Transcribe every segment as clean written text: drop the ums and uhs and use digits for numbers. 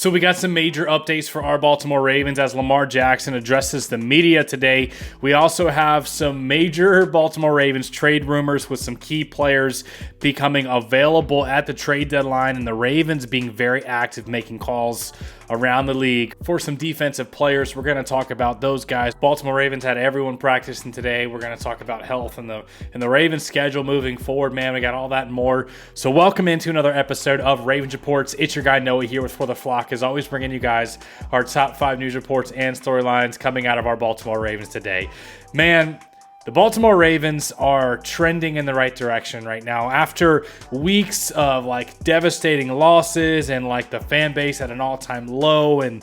So we got some major updates for our Baltimore Ravens as Lamar Jackson addresses the media today. We also have some major Baltimore Ravens trade rumors with some key players becoming available at the trade deadline, and the Ravens being very active making calls around the league for some defensive players. We're going to talk about those guys. Baltimore Ravens had everyone practicing today. We're going to talk about health and the Ravens schedule moving forward. Man, we got all that and more. So welcome into another episode of Ravens Reports. It's your guy Noah here with For the Flock, as always, bringing you guys our top 5 news reports and storylines coming out of our Baltimore Ravens today. Man, the Baltimore Ravens are trending in the right direction right now. After weeks of devastating losses and the fan base at an all-time low and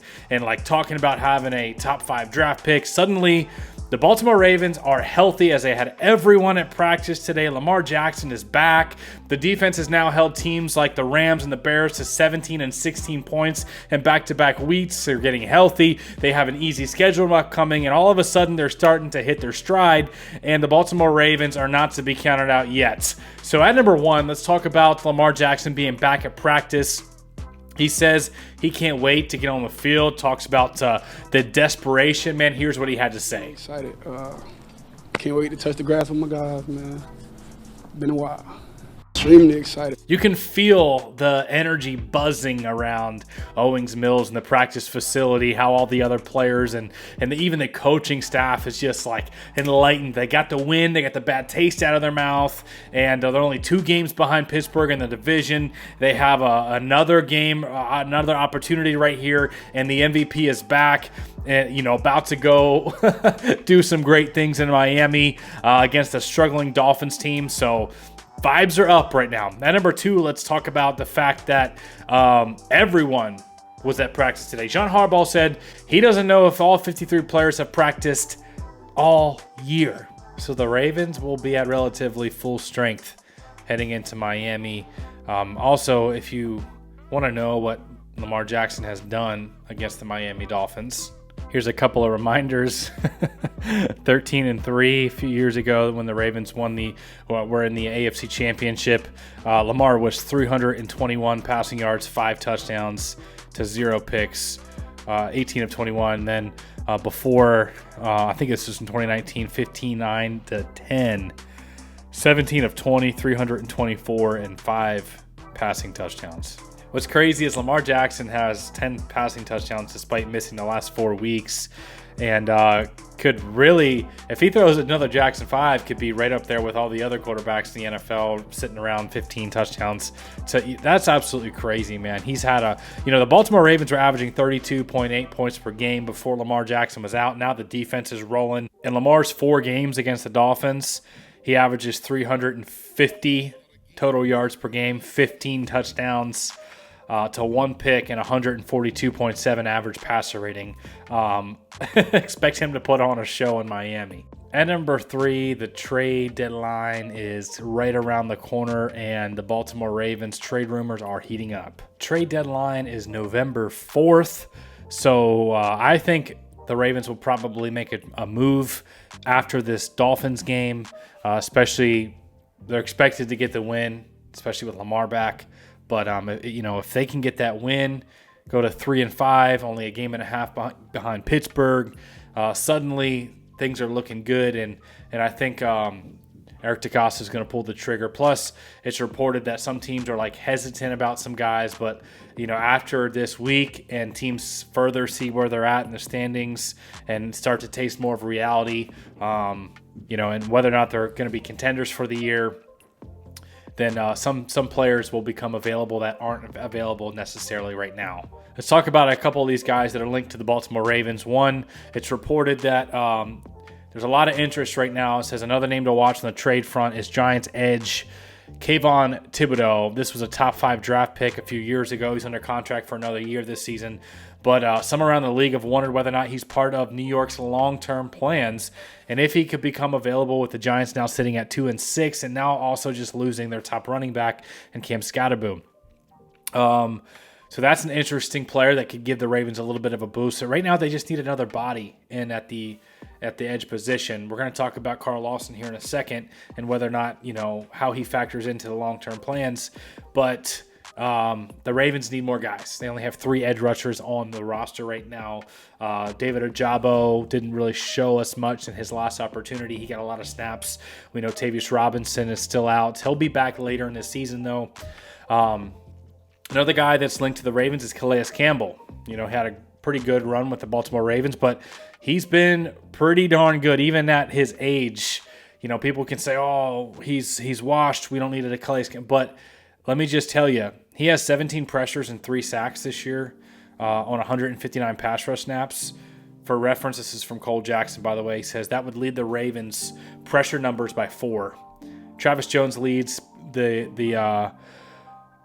talking about having a top 5 draft pick, suddenly the Baltimore Ravens are healthy as they had everyone at practice today. Lamar Jackson is back. The defense has now held teams like the Rams and the Bears to 17 and 16 points in back-to-back weeks. They're getting healthy. They have an easy schedule upcoming, and all of a sudden they're starting to hit their stride, and the Baltimore Ravens are not to be counted out yet. So at number 1, let's talk about Lamar Jackson being back at practice. He says he can't wait to get on the field, talks about the desperation. Man, here's what he had to say. Excited. Can't wait to touch the grass with my guys, man. Been a while. Extremely excited. You can feel the energy buzzing around Owings Mills and the practice facility, how all the other players and even the coaching staff is just enlightened. They got the win, they got the bad taste out of their mouth, and they're only 2 games behind Pittsburgh in the division. They have another game, another opportunity right here, and the MVP is back. And, about to go do some great things in Miami against a struggling Dolphins team. So vibes are up right now. At number 2, let's talk about the fact that everyone was at practice today. John Harbaugh said he doesn't know if all 53 players have practiced all year. So the Ravens will be at relatively full strength heading into Miami. Also, if you want to know what Lamar Jackson has done against the Miami Dolphins, here's a couple of reminders. 13-3 a few years ago when the Ravens were in the AFC Championship. Lamar was 321 passing yards, 5 touchdowns to 0 picks, 18 of 21. Then before, I think this was in 2019, 15-9-10, 17 of 20, 324, and 5 passing touchdowns. What's crazy is Lamar Jackson has 10 passing touchdowns despite missing the last 4 weeks, and could really, if he throws another Jackson 5, could be right up there with all the other quarterbacks in the NFL, sitting around 15 touchdowns. So that's absolutely crazy, man. He's had the Baltimore Ravens were averaging 32.8 points per game before Lamar Jackson was out. Now the defense is rolling. In Lamar's 4 games against the Dolphins, he averages 350 total yards per game, 15 touchdowns, to 1 pick and 142.7 average passer rating. Expect him to put on a show in Miami. At number 3, the trade deadline is right around the corner, and the Baltimore Ravens trade rumors are heating up. Trade deadline is November 4th, so I think the Ravens will probably make a move after this Dolphins game, especially they're expected to get the win, especially with Lamar back. But if they can get that win, go to 3-5, only a game and a half behind Pittsburgh, suddenly things are looking good, and I think Eric DeCosta is going to pull the trigger. Plus, it's reported that some teams are hesitant about some guys, but after this week and teams further see where they're at in the standings and start to taste more of reality, and whether or not they're going to be contenders for the year, then some players will become available that aren't available necessarily right now. Let's talk about a couple of these guys that are linked to the Baltimore Ravens. One, it's reported that there's a lot of interest right now. It says another name to watch on the trade front is Giants edge Kayvon Thibodeau. This was a top 5 draft pick a few years ago. He's under contract for another year this season. But some around the league have wondered whether or not he's part of New York's long-term plans, and if he could become available with the Giants now sitting at 2-6, and now also just losing their top running back in Cam Scatterboom. So that's an interesting player that could give the Ravens a little bit of a boost. So right now they just need another body in at the edge position. We're going to talk about Carl Lawson here in a second and whether or not, how he factors into the long-term plans. But The Ravens need more guys. They only have 3 edge rushers on the roster right now. David Ojabo didn't really show us much in his last opportunity. He got a lot of snaps. We know Tavius Robinson is still out. He'll be back later in the season, though. Another guy that's linked to the Ravens is Calais Campbell. Had a pretty good run with the Baltimore Ravens, but he's been pretty darn good, even at his age. People can say, oh, he's washed. We don't need a Calais Campbell. But let me just tell you, he has 17 pressures and 3 sacks this year on 159 pass rush snaps. For reference, this is from Cole Jackson, by the way. He says that would lead the Ravens' pressure numbers by 4. Travis Jones leads the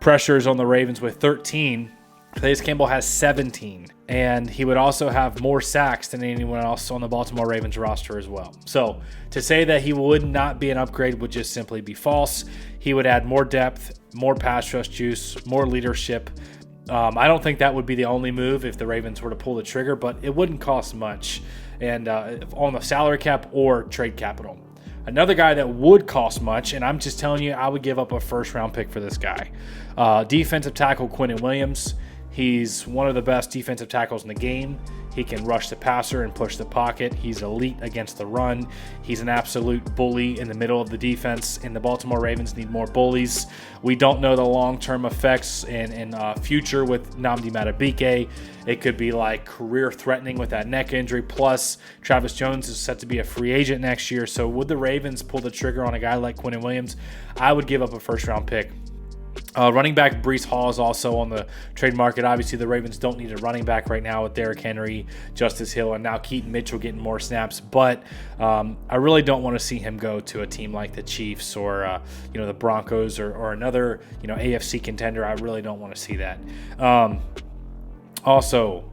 pressures on the Ravens with 13. Calais Campbell has 17. And he would also have more sacks than anyone else on the Baltimore Ravens roster as well. So to say that he would not be an upgrade would just simply be false. He would add more depth, more pass rush juice, more leadership. I don't think that would be the only move if the Ravens were to pull the trigger, but it wouldn't cost much and on the salary cap or trade capital. Another guy that would cost much, and I'm just telling you, I would give up a first-round pick for this guy. Defensive tackle Quinnen Williams. He's one of the best defensive tackles in the game. He can rush the passer and push the pocket. He's elite against the run. He's an absolute bully in the middle of the defense, and the Baltimore Ravens need more bullies. We don't know the long-term effects and future with Nnamdi Madubuike. It could be like career-threatening with that neck injury. Plus, Travis Jones is set to be a free agent next year. So would the Ravens pull the trigger on a guy like Quinnen Williams? I would give up a first-round pick. Running back Breece Hall is also on the trade market. Obviously, the Ravens don't need a running back right now with Derrick Henry, Justice Hill, and now Keaton Mitchell getting more snaps. But I really don't want to see him go to a team like the Chiefs or the Broncos or another AFC contender. I really don't want to see that. Also,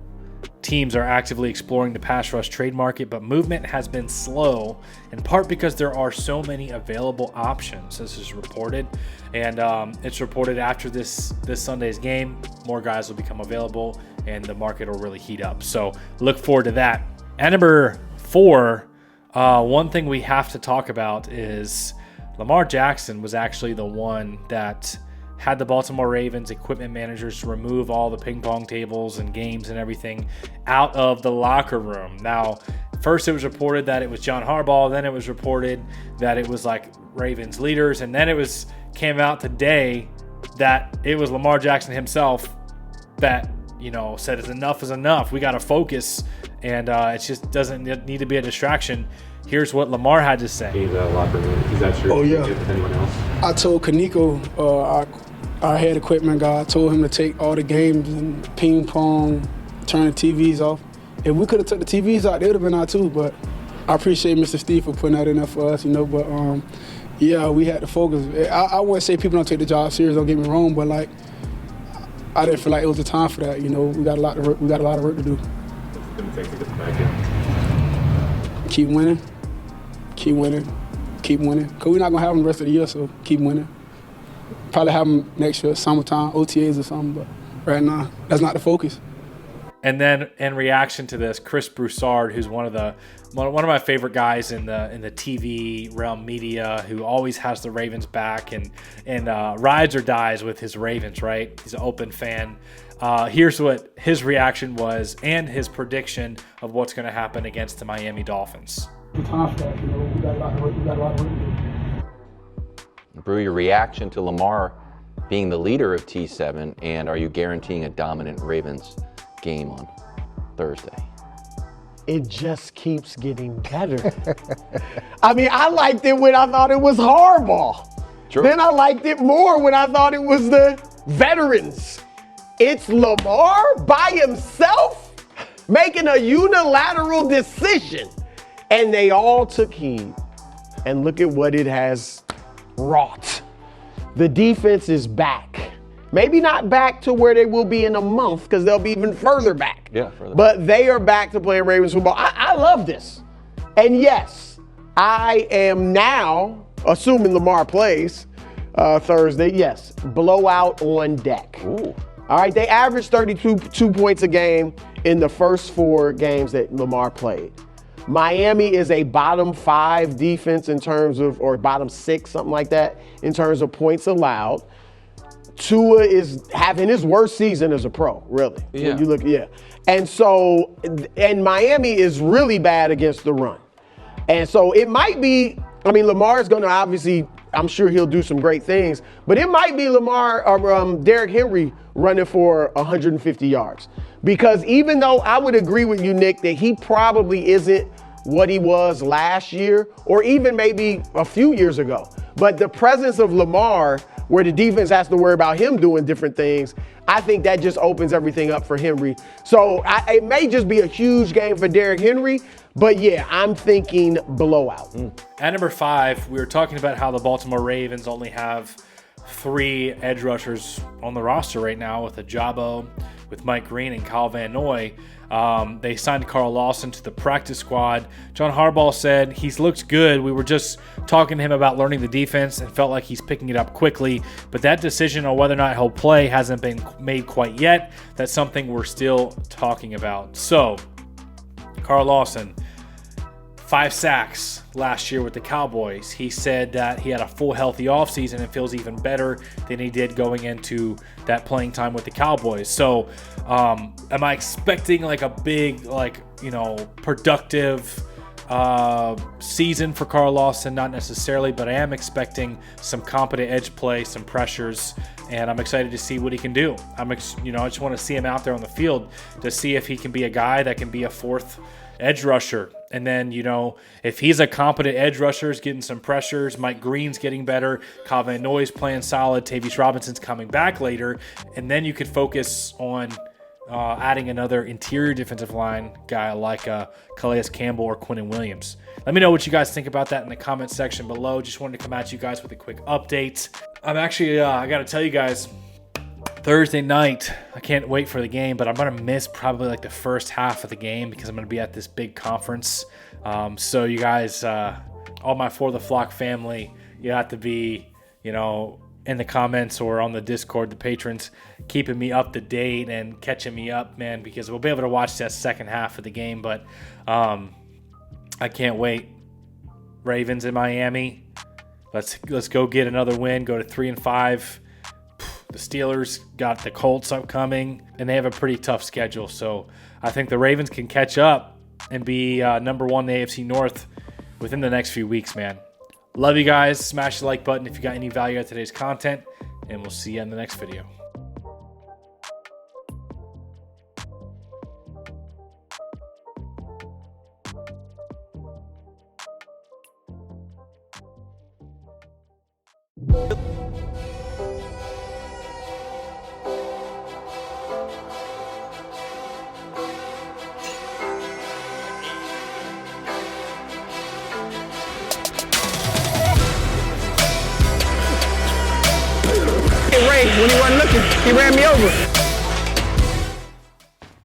teams are actively exploring the pass rush trade market, but movement has been slow, in part because there are so many available options. This is reported, and it's reported after this Sunday's game, more guys will become available, and the market will really heat up. So look forward to that. At number 4, one thing we have to talk about is Lamar Jackson was actually the one that had the Baltimore Ravens equipment managers remove all the ping pong tables and games and everything out of the locker room. Now, first it was reported that it was John Harbaugh, then it was reported that it was like Ravens leaders, and then it came out today that it was Lamar Jackson himself that said enough is enough. We got to focus, and it just doesn't need to be a distraction. Here's what Lamar had to say. He's locker room. Is that true? Oh, yeah. With anyone else? I told Kaneko, our head equipment guy, I told him to take all the games and ping pong, turn the TVs off. If we could have took the TVs out, they would have been out too. But I appreciate Mr. Steve for putting that in there for us, But yeah, we had to focus. I wouldn't say people don't take the job serious. Don't get me wrong, but I didn't feel like it was the time for that. We got a lot of work. We got a lot of work to do. What's it going to take to get back in? Keep winning. Keep winning. Keep winning. Because we're not going to have them the rest of the year, so keep winning. Probably have them next year, summertime, OTAs or something, but right now, that's not the focus. And then in reaction to this, Chris Brousard, who's one of my favorite guys in the TV realm media, who always has the Ravens back and rides or dies with his Ravens, right? He's an open fan. Here's what his reaction was and his prediction of what's going to happen against the Miami Dolphins. The time for that, we got a lot of work. We got a lot of work to do. Brew, your reaction to Lamar being the leader of T7, and are you guaranteeing a dominant Ravens game on Thursday? It just keeps getting better. I mean, I liked it when I thought it was Harbaugh. True. Then I liked it more when I thought it was the veterans. It's Lamar by himself making a unilateral decision, and they all took heed. And look at what it has wrought. The defense is back. Maybe not back to where they will be in a month, because they'll be even further back. Yeah, further. But they are back to playing Ravens football. I love this. And yes, I am now, assuming Lamar plays Thursday, yes, blowout on deck. Ooh. All right, they averaged 32 points a game in the first 4 games that Lamar played. Miami is a bottom 5 defense in terms of, or bottom 6, something like that, in terms of points allowed. Tua is having his worst season as a pro, really. Yeah. When you look, yeah. And so, and Miami is really bad against the run. And so it might be, I mean, Lamar's going to obviously, I'm sure he'll do some great things, but it might be Lamar or Derrick Henry running for 150 yards. Because even though I would agree with you, Nick, that he probably isn't what he was last year or even maybe a few years ago, but the presence of Lamar, where the defense has to worry about him doing different things, I think that just opens everything up for Henry. So it may just be a huge game for Derrick Henry, but yeah, I'm thinking blowout. At number 5, we were talking about how the Baltimore Ravens only have 3 edge rushers on the roster right now with Ajabo, with Mike Green and Kyle Van Noy. They signed Carl Lawson to the practice squad. John Harbaugh said he's looked good. We were just talking to him about learning the defense and felt like he's picking it up quickly. But that decision on whether or not he'll play hasn't been made quite yet. That's something we're still talking about. So, Carl Lawson, 5 sacks last year with the Cowboys. He said that he had a full healthy offseason and feels even better than he did going into that playing time with the Cowboys. So am I expecting like a big, productive season for Carl Lawson? Not necessarily, but I am expecting some competent edge play, some pressures, and I'm excited to see what he can do. I just want to see him out there on the field to see if he can be a guy that can be a 4th edge rusher. And then, if he's a competent edge rusher, is getting some pressures, Mike Green's getting better, Kyle Van Noy's playing solid, Tavius Robinson's coming back later, and then you could focus on adding another interior defensive line guy like Calais Campbell or Quinnen Williams. Let me know what you guys think about that in the comment section below. Just wanted to come at you guys with a quick update. I'm actually, I got to tell you guys, Thursday night, I can't wait for the game, but I'm going to miss probably like the first half of the game because I'm going to be at this big conference. So you guys, all my For the Flock family, you have to be, in the comments or on the Discord, the patrons, keeping me up to date and catching me up, man, because we'll be able to watch that second half of the game. But I can't wait. Ravens in Miami. Let's go get another win, go to 3-5. The Steelers got the Colts upcoming, and they have a pretty tough schedule. So I think the Ravens can catch up and be number 1 in the AFC North within the next few weeks, man. Love you guys. Smash the like button if you got any value out of today's content, and we'll see you in the next video. When he wasn't looking, he ran me over.